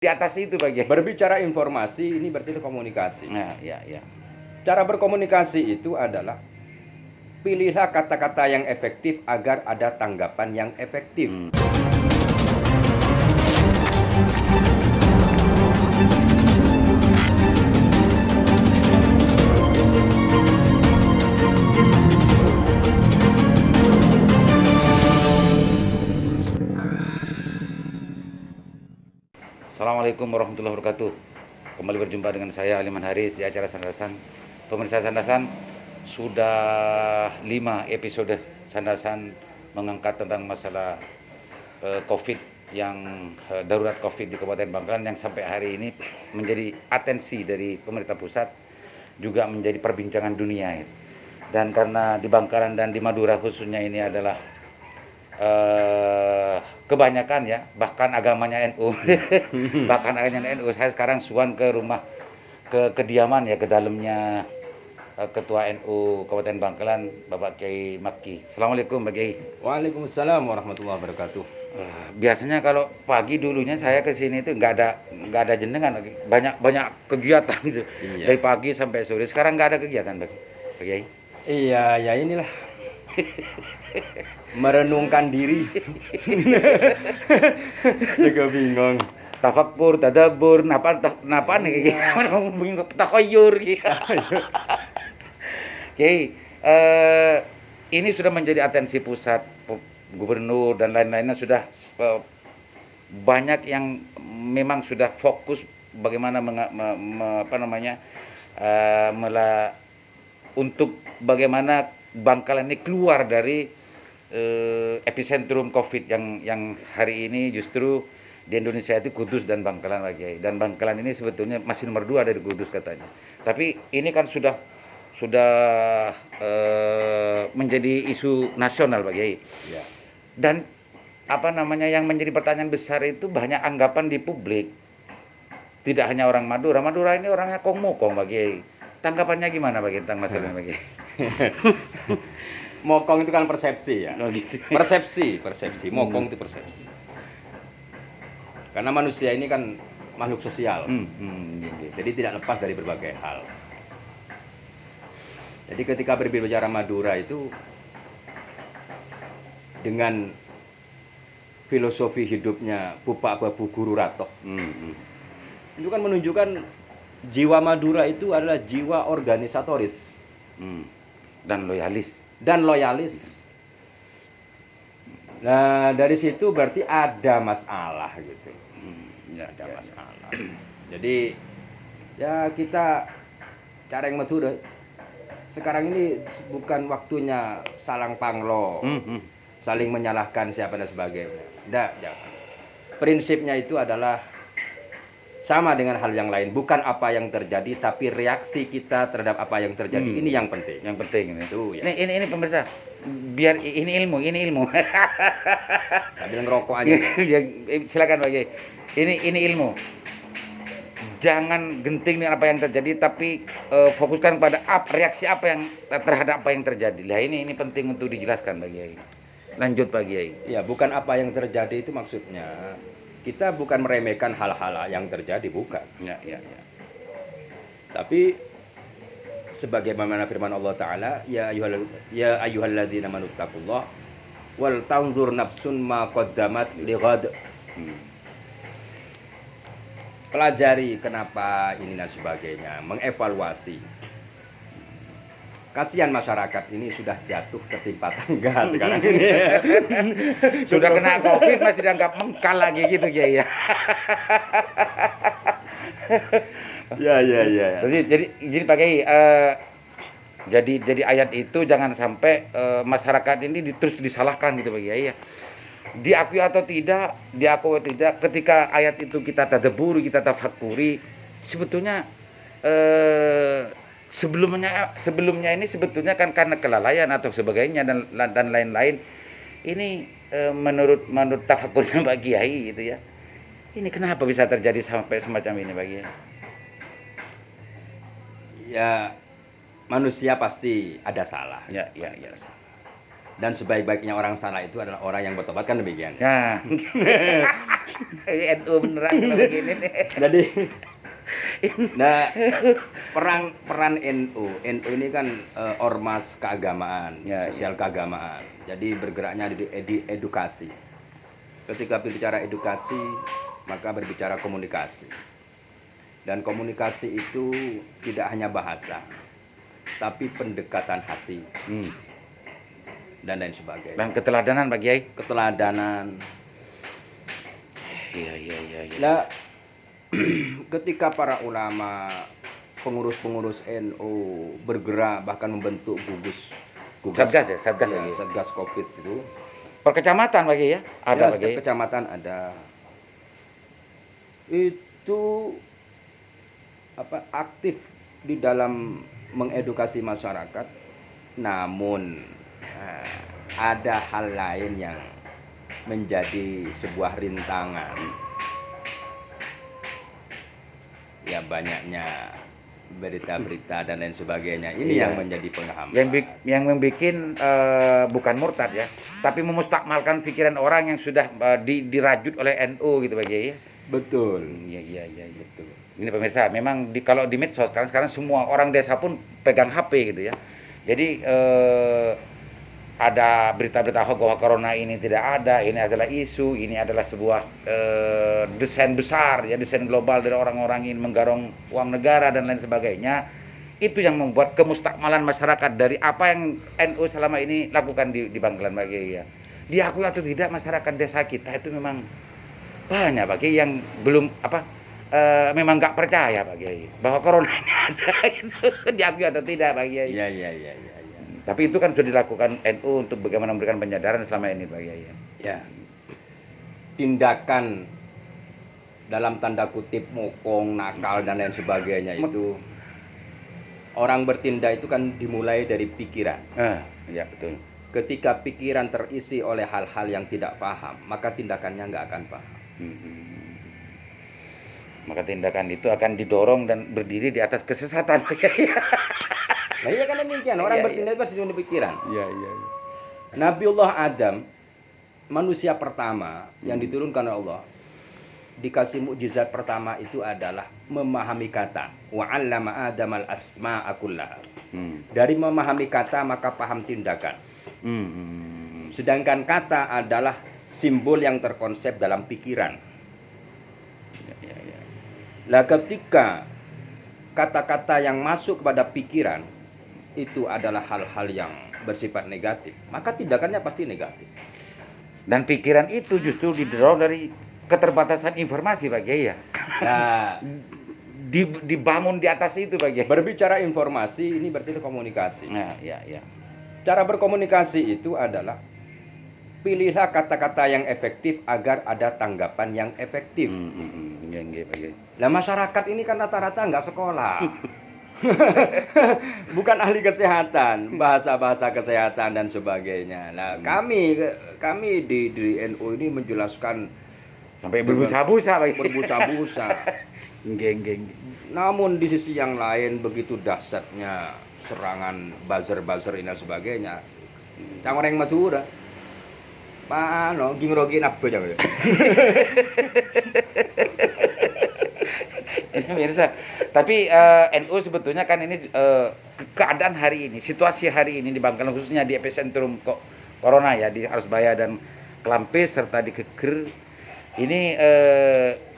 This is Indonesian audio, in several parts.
Di atas itu Pak Kiai. Berbicara informasi ini berarti itu komunikasi. Nah, ya. Cara berkomunikasi itu adalah pilihlah kata-kata yang efektif agar ada tanggapan yang efektif. Assalamualaikum warahmatullahi wabarakatuh. Kembali berjumpa dengan saya Aliman Haris di acara Sandasan. Pemirsa Sandasan, sudah 5 episode Sandasan mengangkat tentang masalah COVID yang darurat COVID di Kabupaten Bangkalan yang sampai hari ini menjadi atensi dari pemerintah pusat, juga menjadi perbincangan dunia. Dan karena di Bangkalan dan di Madura khususnya ini adalah kebanyakan ya, bahkan agamanya NU, bahkan agamanya NU. Saya sekarang suan ke rumah, ke kediaman ya, ke dalamnya Ketua NU Kabupaten Bangkalan, Bapak Kiai Makki. Assalamualaikum Pak Kiai. Waalaikumsalam warahmatullahi wabarakatuh. Biasanya kalau pagi dulunya saya ke sini itu nggak ada jenengan, banyak kegiatan gitu. Iya. Dari pagi sampai sore. Sekarang nggak ada kegiatan Pak Kiai. Iya, ya inilah. Merenungkan diri. Juga bingung. Tafakur, tadabur, napa nih bingung, takoyur gitu. Oke, ini sudah menjadi atensi pusat, gubernur dan lain-lainnya sudah banyak yang memang sudah fokus bagaimana untuk bagaimana Bangkalan ini keluar dari epicentrum COVID yang hari ini justru di Indonesia itu Kudus dan Bangkalan Pak Kiai. Dan Bangkalan ini sebetulnya masih nomor 2 dari Kudus katanya. Tapi ini kan sudah menjadi isu nasional Pak Kiai. Ya. Dan yang menjadi pertanyaan besar itu banyak anggapan di publik. Tidak hanya orang Madura. Madura ini orangnya kong-mokong Pak Kiai. Tanggapannya gimana Pak Kiai tentang masalah ini Pak Kiai? Mokong itu kan persepsi ya. Oh, gitu. Persepsi. Mokong itu persepsi. Karena manusia ini kan makhluk sosial. Jadi tidak lepas dari berbagai hal. Jadi ketika berbicara Madura itu dengan filosofi hidupnya Pupak Babu Guru Rato, itu kan menunjukkan jiwa Madura itu adalah jiwa organisatoris dan loyalis. Nah, dari situ berarti ada masalah gitu. Ada masalah. Jadi ya kita cara yang Madura sekarang ini bukan waktunya salang panglo, saling menyalahkan siapa dan sebagainya. Jangan. Prinsipnya itu adalah sama dengan hal yang lain, bukan apa yang terjadi, tapi reaksi kita terhadap apa yang terjadi. Ini yang penting. Yang penting ini. Itu ya. Ini pemirsa, biar ini ilmu. Sambil ngerokok aja. Silakan Pak Kiai. Ini ilmu. Jangan genting dengan apa yang terjadi, tapi fokuskan pada reaksi apa yang terhadap apa yang terjadi. Lah ini penting untuk dijelaskan Pak Kiai. Lanjut Pak Kiai. Ya, bukan apa yang terjadi itu maksudnya. Kita bukan meremehkan hal-hal yang terjadi, bukan. Ya. Tapi sebagaimana firman Allah Ta'ala, ya ayyuhalladzina amanu taqullah wal tanzur nafsun ma qaddamat lighad. Pelajari kenapa ini dan sebagainya, mengevaluasi. Kasihan masyarakat ini sudah jatuh tertimpa tangga sekarang ini. Sudah kena COVID masih dianggap mengkal lagi gitu Kiai ya. Ya. Jadi Pak Kiai, jadi ayat itu jangan sampai masyarakat ini terus disalahkan gitu Pak Kiai ya. Diakui atau tidak, ketika ayat itu kita tadabburi, kita tafakuri, sebetulnya sebelumnya ini sebetulnya kan karena kelalaian atau sebagainya dan lain-lain. Ini menurut tafakurnya Pak Kiai gitu ya. Ini kenapa bisa terjadi sampai semacam ini Pak Kiai? Ya, manusia pasti ada salah. Ya. Dan sebaik-baiknya orang salah itu adalah orang yang bertobat, kan demikian. Nah, NU beneran kalau begini nih. Jadi, nah peran NU ini kan ormas keagamaan, Ya, sosial keagamaan. Jadi bergeraknya di edukasi. Ketika berbicara edukasi, maka berbicara komunikasi. Dan komunikasi itu tidak hanya bahasa, tapi pendekatan hati dan lain sebagainya. Dan keteladanan Pak Kiai. Keteladanan. Iya. Nah, ketika para ulama, pengurus-pengurus NU bergerak bahkan membentuk gugus Satgas ya, Satgas ya, lagi. Satgas Covid itu. Per kecamatan Pak Kiai ya? Ada Ya, Pak setiap Kiai. kecamatan ada. Itu aktif di dalam mengedukasi masyarakat, namun ada hal lain yang menjadi sebuah rintangan. Ya, banyaknya berita-berita dan lain sebagainya. Ini Iya. yang menjadi penghambat. Yang membuat bukan murtad ya, tapi memustakmalkan pikiran orang yang sudah dirajut oleh NU gitu Pak Kiai ya. Betul. Iya, betul. Ini pemirsa, memang kalau di medsos sekarang semua orang desa pun pegang HP gitu ya. Jadi ada berita-berita hoax bahwa corona ini tidak ada, ini adalah isu, ini adalah sebuah desain besar ya, desain global dari orang-orang ingin menggarong uang negara dan lain sebagainya. Itu yang membuat kemustakmalan masyarakat dari apa yang NU selama ini lakukan di Bangkalan Pak Kiai ya. Diakui atau tidak, masyarakat desa kita itu memang banyak Pak Kiai yang belum memang nggak percaya Pak Kiai bahwa corona ini ada gitu. Diakui atau tidak Pak Kiai. Iya. Tapi itu kan sudah dilakukan NU untuk bagaimana memberikan penyadaran selama ini Pak Kiai. Ya. Tindakan dalam tanda kutip mokong, nakal dan lain sebagainya itu, orang bertindak itu kan dimulai dari pikiran. Iya betul. Ketika pikiran terisi oleh hal-hal yang tidak paham, maka tindakannya nggak akan paham. Maka tindakan itu akan didorong dan berdiri di atas kesesatan Pak Kiai. Nah iya kan demikian, orang Iya, bertindak pasti dengan pikiran. Iya. Nabiullah Adam, manusia pertama yang diturunkan oleh Allah, dikasih mukjizat pertama itu adalah memahami kata. Wa 'allama Adam al-asma'a kullaha. Dari memahami kata maka paham tindakan. Sedangkan kata adalah simbol yang terkonsep dalam pikiran. Ya. Nah, ketika kata-kata yang masuk kepada pikiran itu adalah hal-hal yang bersifat negatif, maka tindakannya pasti negatif. Dan pikiran itu justru didorong dari keterbatasan informasi Pak Kiai ya. Nah, dibangun di atas itu Pak Kiai. berbicara informasi ini berarti komunikasi. Nah, ya. Cara berkomunikasi itu adalah pilihlah kata-kata yang efektif agar ada tanggapan yang efektif. Iya, Pak Kiai. Nah, masyarakat ini kan rata-rata nggak sekolah. Bukan ahli kesehatan, bahasa-bahasa kesehatan dan sebagainya. Nah, kami di NU ini menjelaskan Sampai berbusa-busa Pak Kiai. berbusa-busa. Geng. Namun di sisi yang lain begitu dahsyatnya serangan buzzer ini dan sebagainya. Cang orang Madura. Pano gingrogi nabbe jangan. Pemirsa, tapi NU sebetulnya kan ini keadaan hari ini, situasi hari ini di Bangkalan khususnya di epicentrum corona ya, di Arusbaya dan Kelampis serta di Keker. Ini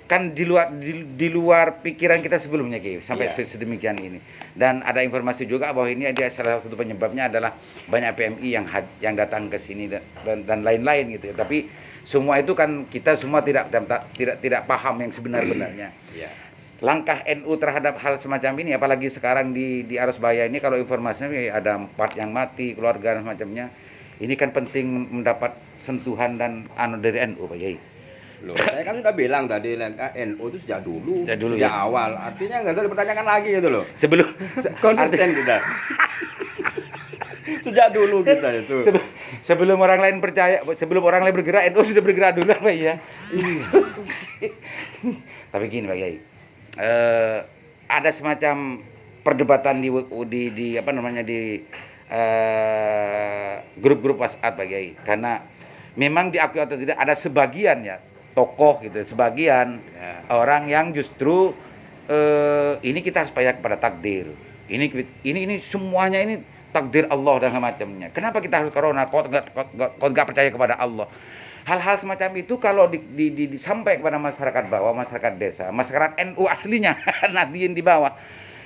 kan di luar pikiran kita sebelumnya Ki, sampai sedemikian ini. Dan ada informasi juga bahwa ini ada salah satu penyebabnya adalah banyak PMI yang datang ke sini dan lain-lain gitu ya. Tapi semua itu kan kita semua tidak paham yang sebenar-benarnya. Langkah NU terhadap hal semacam ini, apalagi sekarang di Arusbaya ini, kalau informasinya ada 4 yang mati, keluarga dan semacamnya, ini kan penting mendapat sentuhan dan dari NU Pak Kiai. Loh, saya kan sudah bilang tadi NU itu sejak dulu ya? awal. Artinya nggak ada dipertanyakan lagi gitu loh. Sebelum konsisten kita. Sejak dulu kita itu. Sebelum orang lain percaya, sebelum orang lain bergerak, NU sudah bergerak dulu Pak ya. Tapi gini Pak Kiai. Ada semacam perdebatan di grup-grup WhatsApp Pak Kiai, karena memang diakui atau tidak ada sebagian ya tokoh gitu, sebagian orang yang justru ini kita harus percaya kepada takdir. Ini semuanya ini takdir Allah dan semacamnya. Kenapa kita harus corona? Kau nggak percaya kepada Allah? Hal-hal semacam itu kalau disampaikan kepada masyarakat bawah, masyarakat desa, masyarakat NU aslinya, Nahdien di bawah,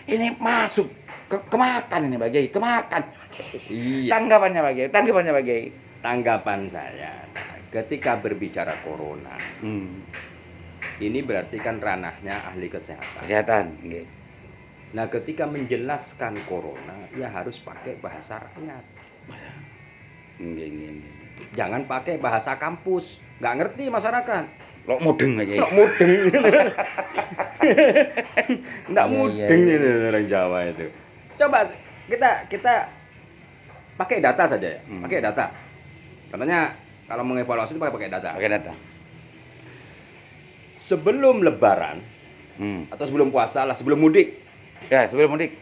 ini masuk kemakan ini Pak Kiai, kemakan. Iya. Tanggapannya Pak Kiai, Tanggapan saya ketika berbicara corona, ini berarti kan ranahnya ahli kesehatan. Kesehatan. Okay. Nah, ketika menjelaskan corona, ya harus pakai bahasa rakyat. Jangan pakai bahasa kampus, nggak ngerti masyarakat. Lo mudeng aja. Nggak mudeng. Nggak mudeng itu orang Jawa itu. Coba kita pakai data saja ya, pakai data. Katanya kalau mengevaluasi itu pakai data. Pakai data. Sebelum Lebaran atau sebelum puasa lah, sebelum mudik. Ya, sebelum mudik.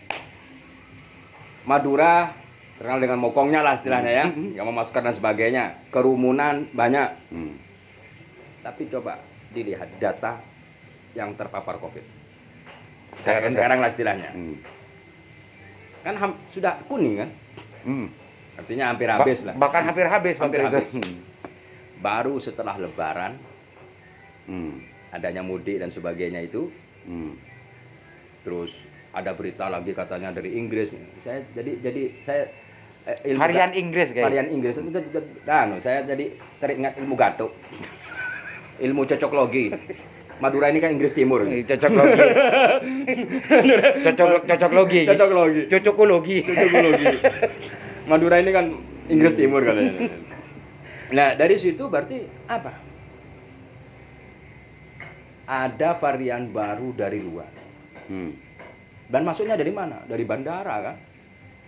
Madura terkenal dengan mokongnya lah istilahnya ya, nggak mau masker dan sebagainya, kerumunan banyak. Tapi coba dilihat data yang terpapar COVID. Sekarang lah istilahnya. Kan sudah kuning kan? Artinya hampir habis lah. Bahkan hampir habis. Baru setelah Lebaran, adanya mudik dan sebagainya itu, terus ada berita lagi katanya dari Inggris. Saya varian Inggris kayak. Varian Inggris. Saya jadi teringat ilmu gatuk. Ilmu cocoklogi. Madura ini kan Inggris Timur. Cocoklogi. Cocokologi. Madura ini kan Inggris Timur katanya. Nah, dari situ berarti apa? Ada varian baru dari luar. Dan masuknya dari mana? Dari bandara kan?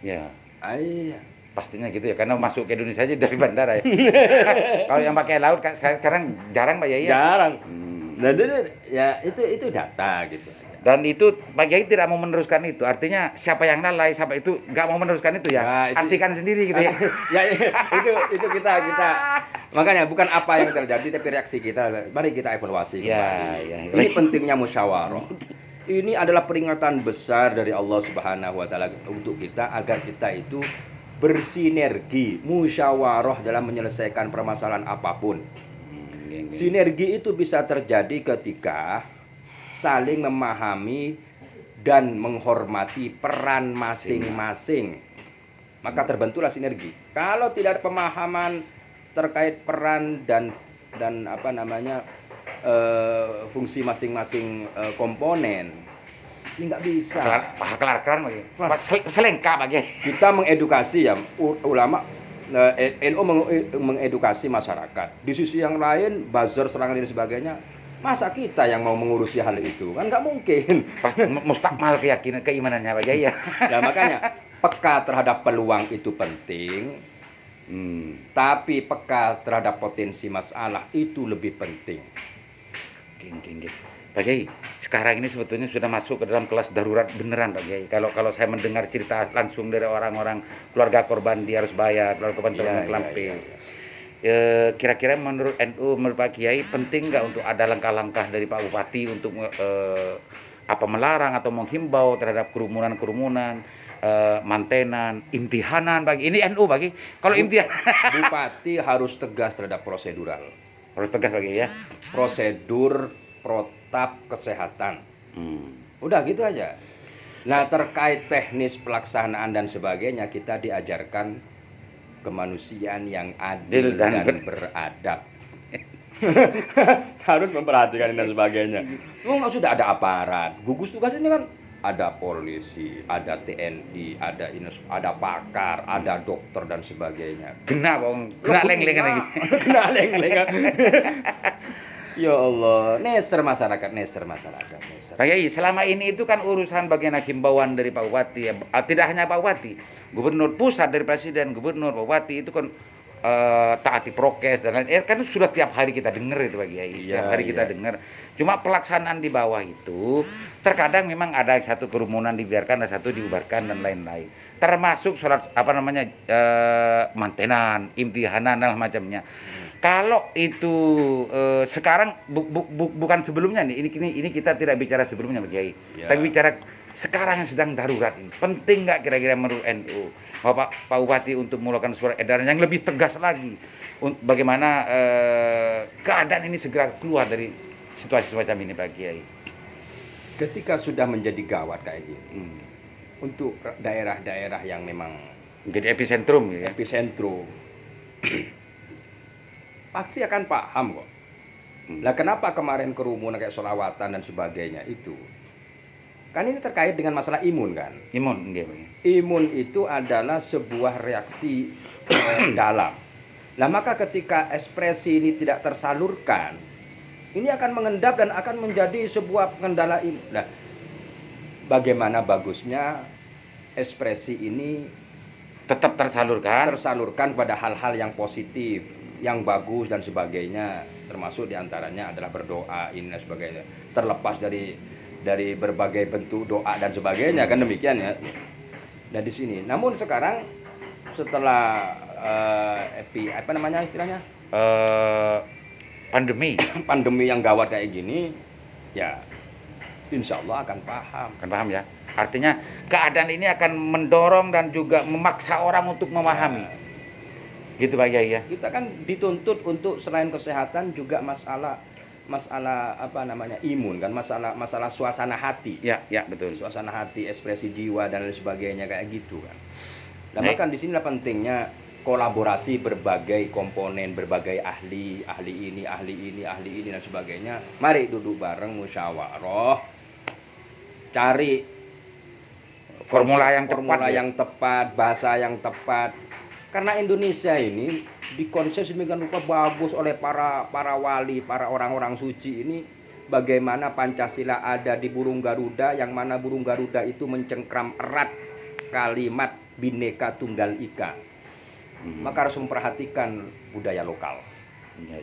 Ya. Iya. Pastinya gitu ya, karena masuk ke Indonesia aja dari bandara ya. Kalau yang pakai laut sekarang jarang Pak Yai. Jarang. Nah, ya itu data gitu. Dan itu Pak Yai tidak mau meneruskan itu. Artinya siapa yang lalai, siapa itu nggak mau meneruskan itu ya. Nah, artikan sendiri gitu ya. Ya itu kita makanya bukan apa yang terjadi tapi reaksi kita. Mari kita evaluasi kembali. Ini pentingnya musyawarah. Ini adalah peringatan besar dari Allah Subhanahu wa taala untuk kita agar kita itu bersinergi, musyawarah dalam menyelesaikan permasalahan apapun. Sinergi itu bisa terjadi ketika saling memahami dan menghormati peran masing-masing. Maka terbentuklah sinergi. Kalau tidak ada pemahaman terkait peran dan fungsi masing-masing komponen, ini nggak bisa. Kelar-kelar lagi. Selengkap lagi. Kita mengedukasi ya, ulama NU mengedukasi masyarakat. Di sisi yang lain, buzzer, serangan dan sebagainya. Masa kita yang mau mengurusi hal itu? Kan nggak mungkin. Mustakmal keyakinan, keimanannya Pak Jaya. Nah makanya peka terhadap peluang itu penting. Tapi peka terhadap potensi masalah itu lebih penting. Pak Kiai, sekarang ini sebetulnya sudah masuk ke dalam kelas darurat beneran Pak Kiai. Kalau saya mendengar cerita langsung dari orang-orang keluarga korban dia harus bayar, keluarga korban terkena kelampis. Kira-kira menurut NU, menurut Pak Kiai penting nggak untuk ada langkah-langkah dari Pak Bupati untuk melarang atau menghimbau terhadap kerumunan, mantenan, imtihanan bagi ini NU bagi. Kalau imtihan Bupati harus tegas terhadap prosedural. Harus tegas bagi ya. Prosedur protap kesehatan. Udah gitu aja. Nah, terkait teknis pelaksanaan dan sebagainya kita diajarkan kemanusiaan yang adil dan beradab. Harus memperhatikan dan sebagainya. Sudah ada aparat. Gugus tugas ini kan ada polisi, ada TNI, ada pakar, ada dokter dan sebagainya. Kena leng-lengan lagi. Kena leng-lengan. Ya Allah, neser masyarakat. Pak Yai, selama ini itu kan urusan bagian himbauan dari Pak Bupati ya. Tidak hanya Pak Bupati, Gubernur pusat dari Presiden, Gubernur, Pak Bupati itu kan taati prokes dan lain. Kan sudah tiap hari kita dengar itu Pak Kiai. Iya, Tiap hari kita iya. dengar. Cuma pelaksanaan di bawah itu terkadang memang ada satu kerumunan dibiarkan, ada satu dibubarkan dan lain-lain. Termasuk sholat mantenan, imtihanan dan macamnya. Kalau itu sekarang bukan sebelumnya nih, ini kita tidak bicara sebelumnya Pak Kiai. Ya. Tapi bicara sekarang yang sedang darurat ini. Penting nggak kira-kira menurut NU Pak Bupati untuk mengeluarkan surat edaran yang lebih tegas lagi, bagaimana keadaan ini segera keluar dari situasi semacam ini Pak Kiai. Ketika sudah menjadi gawat kayak gitu, untuk daerah-daerah yang memang Menjadi epicentrum ya. epicentrum, pasti akan paham kok. Lah kenapa kemarin kerumunan kayak sholawatan dan sebagainya itu? Kan ini terkait dengan masalah imun kan. Imun nggih, Pak. Imun itu adalah sebuah reaksi dalam. Lah maka ketika ekspresi ini tidak tersalurkan, ini akan mengendap dan akan menjadi sebuah kendala imun. Nah, bagaimana bagusnya ekspresi ini Tetap tersalurkan pada hal-hal yang positif, yang bagus dan sebagainya, termasuk diantaranya adalah berdoa ini dan sebagainya. Terlepas dari berbagai bentuk doa dan sebagainya kan demikian ya. Dan di sini. Namun sekarang setelah apa namanya istilahnya? Pandemi yang gawat kayak gini, ya insya Allah akan paham. Kan paham ya? Artinya keadaan ini akan mendorong dan juga memaksa orang untuk memahami. Gitu Pak Kiai ya. Kita kan dituntut untuk selain kesehatan juga masalah apa namanya imun kan, masalah suasana hati. Ya, betul. Suasana hati, ekspresi jiwa dan lain sebagainya kayak gitu kan. Nah, Baik. maka di sinilah pentingnya kolaborasi berbagai komponen, berbagai ahli ini dan sebagainya. Mari duduk bareng musyawarah, cari Formula yang tepat, bahasa yang tepat. Karena Indonesia ini dikonsep sedemikian rupa bagus oleh para wali, para orang-orang suci ini. Bagaimana Pancasila ada di burung Garuda, yang mana burung Garuda itu mencengkram erat kalimat Bhinneka Tunggal Ika. Maka harus memperhatikan budaya lokal.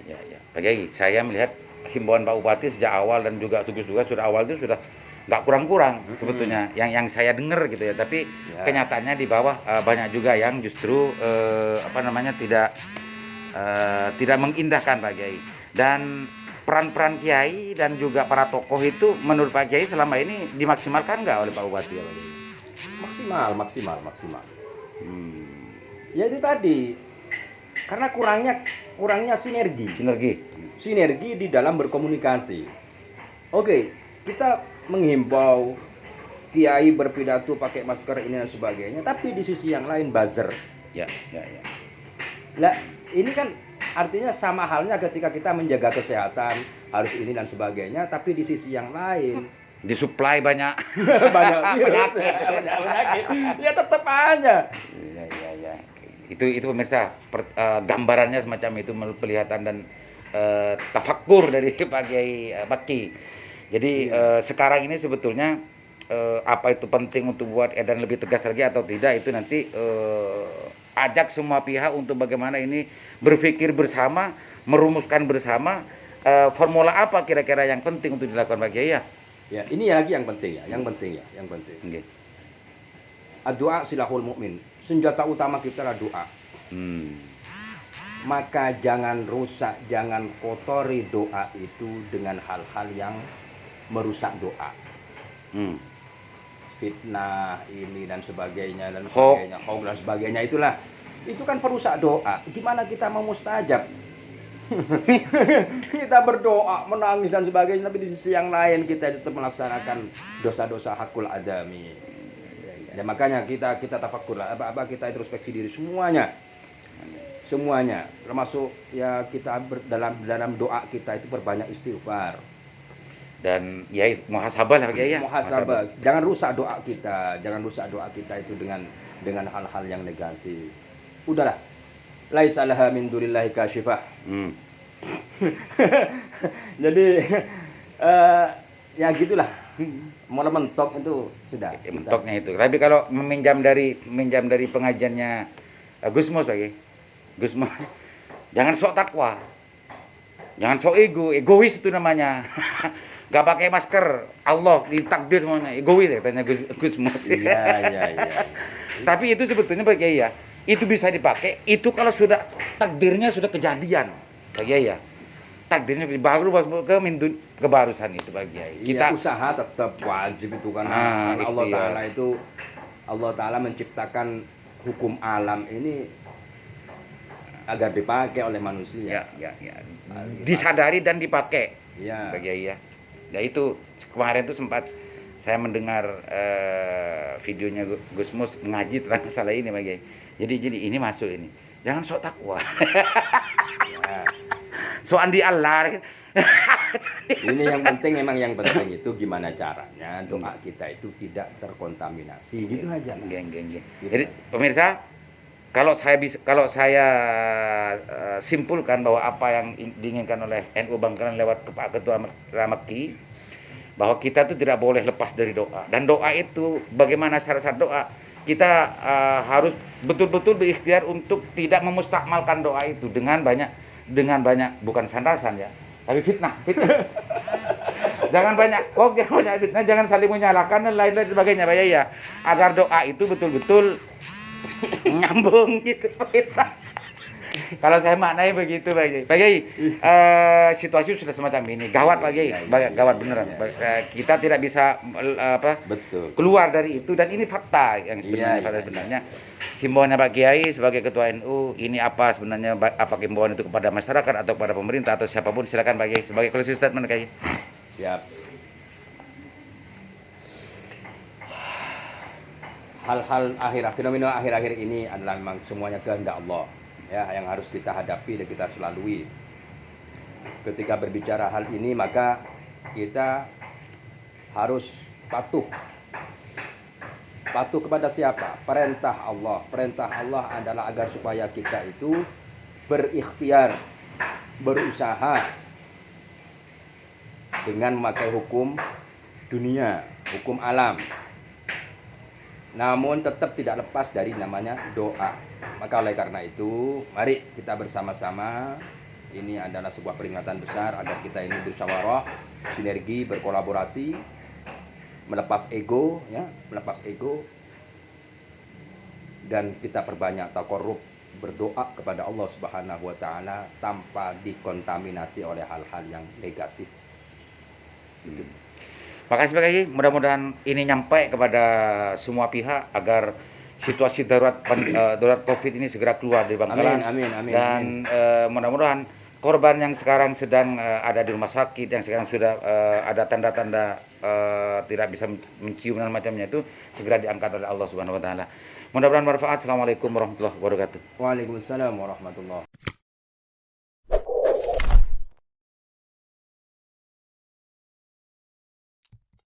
Ya. Pak Kiai, saya melihat himbauan Pak Bupati sejak awal dan juga tugas-tugas sudah awal itu sudah nggak kurang-kurang sebetulnya yang saya dengar gitu ya. Tapi kenyataannya di bawah banyak juga yang justru tidak mengindahkan Pak Kiai. Dan peran-peran Kiai dan juga para tokoh itu menurut Pak Kiai selama ini dimaksimalkan nggak oleh Pak Bupati ya Pak Kiai? Maksimal. Ya itu tadi, karena kurangnya sinergi di dalam berkomunikasi. Oke, kita menghimbau kiai berpidato pakai masker ini dan sebagainya, tapi di sisi yang lain buzzer. Ya. Lah, ini kan artinya sama halnya ketika kita menjaga kesehatan harus ini dan sebagainya, tapi di sisi yang lain Disuplai banyak banyak virus, banyak penyakit. Ya tetap aja. Ya. Itu pemirsa gambarannya semacam itu kelihatan dan tafakkur dari Pak Kiai Bakti. Jadi sekarang ini sebetulnya apa itu penting untuk buat edan lebih tegas lagi atau tidak, itu nanti ajak semua pihak untuk bagaimana ini berpikir bersama, merumuskan bersama formula apa kira-kira yang penting untuk dilakukan Pak Kiai ya. Ya, ini lagi yang penting. Okay. Doa silahul mukmin. Senjata utama kita adalah doa. Maka jangan rusak, jangan kotori doa itu dengan hal-hal yang merusak doa. Fitnah ini dan sebagainya hoax dan sebagainya itulah. Itu kan perusak doa. Gimana kita mau mustajab? Kita berdoa, menangis dan sebagainya, tapi di sisi yang lain kita tetap melaksanakan dosa-dosa hakul adami. Ya makanya kita tafakkur lah, apa kita introspeksi diri semuanya, termasuk ya kita dalam doa kita itu berbanyak istighfar. Dan ya muhasabah lah Pak Kiai ya. Muhasabah. Jangan rusak doa kita itu dengan hal-hal yang negatif. Udahlah. Laisa laha min dunillahi kasyifah. Jadi ya gitulah. Mulai mentok itu sudah. Mentoknya itu. Tapi kalau meminjam dari pengajiannya Gusmus Pak Kiai. Gus Mus, jangan sok takwa. Jangan sok egois itu namanya. Gak pakai masker, Allah ditakdir semuanya, egois katanya Gus Mus. Iya. Tapi itu sebetulnya Pak Kiai ya, itu bisa dipakai, itu kalau sudah takdirnya sudah kejadian, Pak Kiai ya. Takdirnya baru kebarusan itu Pak Kiai. Kita usaha tetap wajib itu karena Allah Ta'ala itu, Allah Ta'ala menciptakan hukum alam ini agar dipakai oleh manusia. Ya. Disadari dan dipakai. Iya. Pak Kiai ya. Ya itu kemarin tuh sempat saya mendengar videonya Gus Mus ngaji tentang masalah ini Pak Kiai. Jadi ini masuk ini. Jangan sok takwa. Ya. So andi Allah. Ini yang penting, memang yang penting itu gimana caranya doa kita itu tidak terkontaminasi. Gitu aja. Geng. Jadi pemirsa, kalau saya simpulkan bahwa apa yang diinginkan oleh NU Bangkalan lewat Pak Ketua Ramaki, bahwa kita itu tidak boleh lepas dari doa. Dan doa itu bagaimana syarat-syarat doa? Kita harus betul-betul berikhtiar untuk tidak memustakmalkan doa itu dengan banyak bukan sandasan ya, tapi fitnah. Jangan banyak fitnah, jangan saling menyalahkan dan lain-lain sebagainya Pak ya. Agar doa itu betul-betul nyambung gitu pemirsa. Kalau saya maknanya begitu Pak Kiai. Pak Kiai, situasi sudah semacam ini. Gawat Pak Kiai, gawat beneran. Kita tidak bisa keluar dari itu, dan ini fakta yang sebenarnya. Himbauannya Pak Kiai sebagai Ketua NU, ini apa sebenarnya, apa himbauan itu kepada masyarakat atau kepada pemerintah atau siapapun, silakan Pak Kiai sebagai closing statement Pak Kiai. Siap. Hal-hal fenomena akhir-akhir ini adalah memang semuanya kehendak Allah ya, yang harus kita hadapi dan kita harus lalui. Ketika berbicara hal ini, maka kita harus patuh kepada siapa? Perintah Allah. Perintah Allah adalah agar supaya kita itu berikhtiar, berusaha dengan memakai hukum dunia, hukum alam. Namun tetap tidak lepas dari namanya doa. Maka oleh karena itu, mari kita bersama-sama, ini adalah sebuah peringatan besar agar kita ini bersyawarah, sinergi, berkolaborasi, melepas ego, dan kita perbanyak takarrub, berdoa kepada Allah Subhanahu wa taala tanpa dikontaminasi oleh hal-hal yang negatif. Makasih Pak Kiai, mudah-mudahan ini nyampe kepada semua pihak agar situasi darurat Covid ini segera keluar dari Bangkalan. Amin. Dan mudah-mudahan korban yang sekarang sedang ada di rumah sakit, yang sekarang sudah ada tanda-tanda tidak bisa mencium dan macamnya itu segera diangkat oleh Allah Subhanahu wa taala. Mudah-mudahan bermanfaat. Assalamualaikum warahmatullahi wabarakatuh. Waalaikumsalam warahmatullahi